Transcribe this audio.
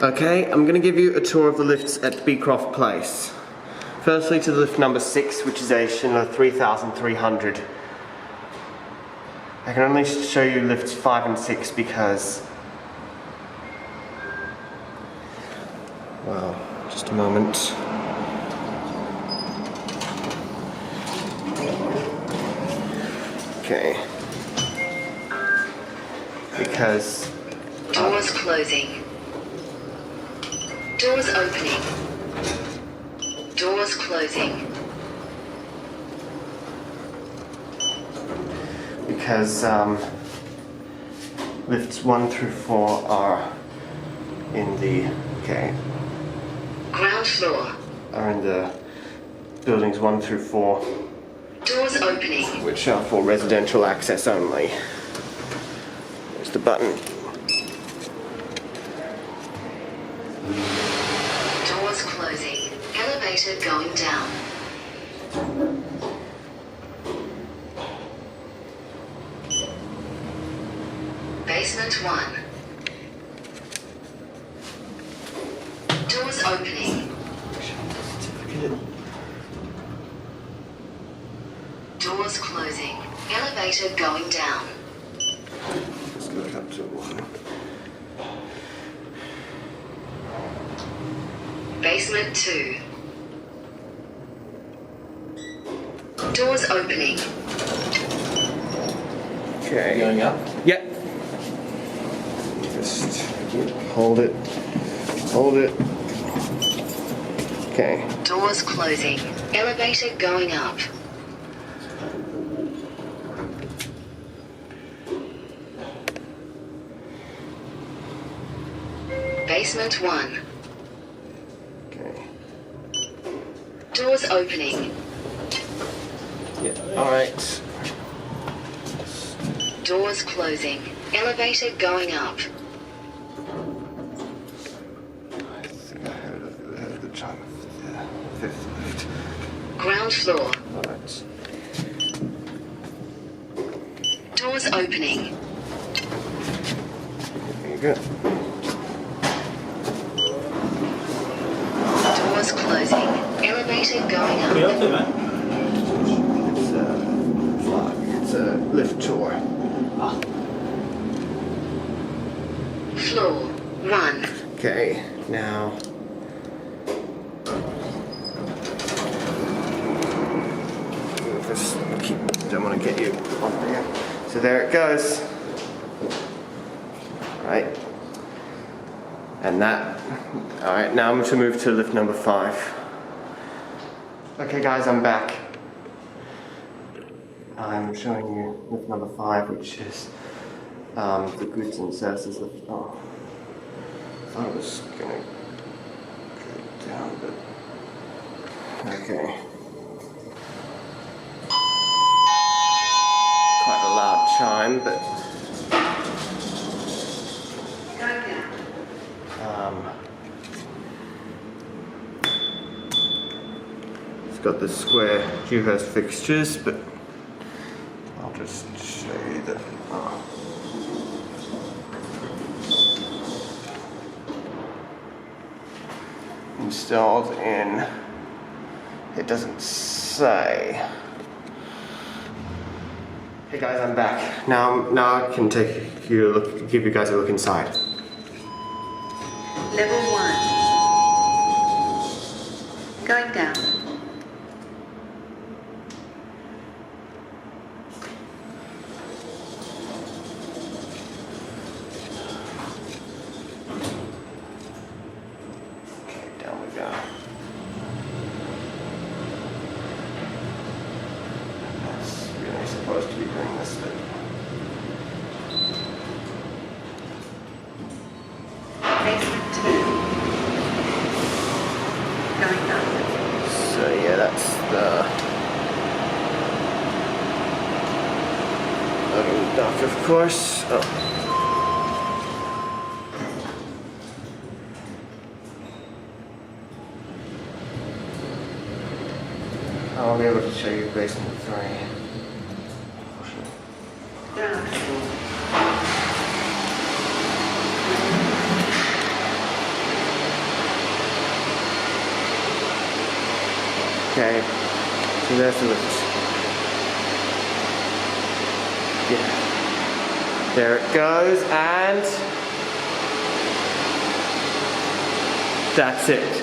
Okay, I'm going to give you a tour of the lifts at Beecroft Place. Firstly to the lift number 6, which is a Schindler 3300. I can only show you lifts 5 and 6 because... Well, just a moment. Okay. Because... Doors closing. Doors opening. Doors closing. Because lifts 1 through 4 are in the Ground floor. are in the buildings 1 through 4, Doors opening. which are for residential access only. There's the button. Doors closing. Elevator going down. Basement 1. Doors opening. Doors closing. Elevator going down. Let's go up to 1. Basement 2. Doors opening. Okay. Going up? Yep. Just hold it. Hold it. Okay. Doors closing. Elevator going up. Basement 1. Okay. Doors opening. Yeah. Alright. Doors closing. Elevator going up. I think I heard the chime of the 5th lift. Ground floor. Alright. Doors opening. There you go. Doors closing. Elevator going What are you up. up to, mate? It's a vlog. It's a lift tour. Ah, Floor 1. Okay, now just don't want to get you on there. So there it goes. Right. And that. Alright, now I'm going to move to lift number 5. Okay guys, I'm back. I'm showing you lift number 5, which is the goods and services lift. Oh, I thought it was gonna go down, but okay. Quite a loud chime, but it's got the square Dewhurst fixtures, but I'll just show you that. Installed in, it doesn't say. Hey guys, I'm back. Now I can take you a look, give you guys a look inside. Level 1. Going down. Down we go. That's really supposed to be doing this bit. Basement 2. Going up. So yeah, that's the loading dock, of course. Oh. I'll be able to show you basement 3. Ground floor. Okay, so there's the lift. Yeah. There it goes, and that's it.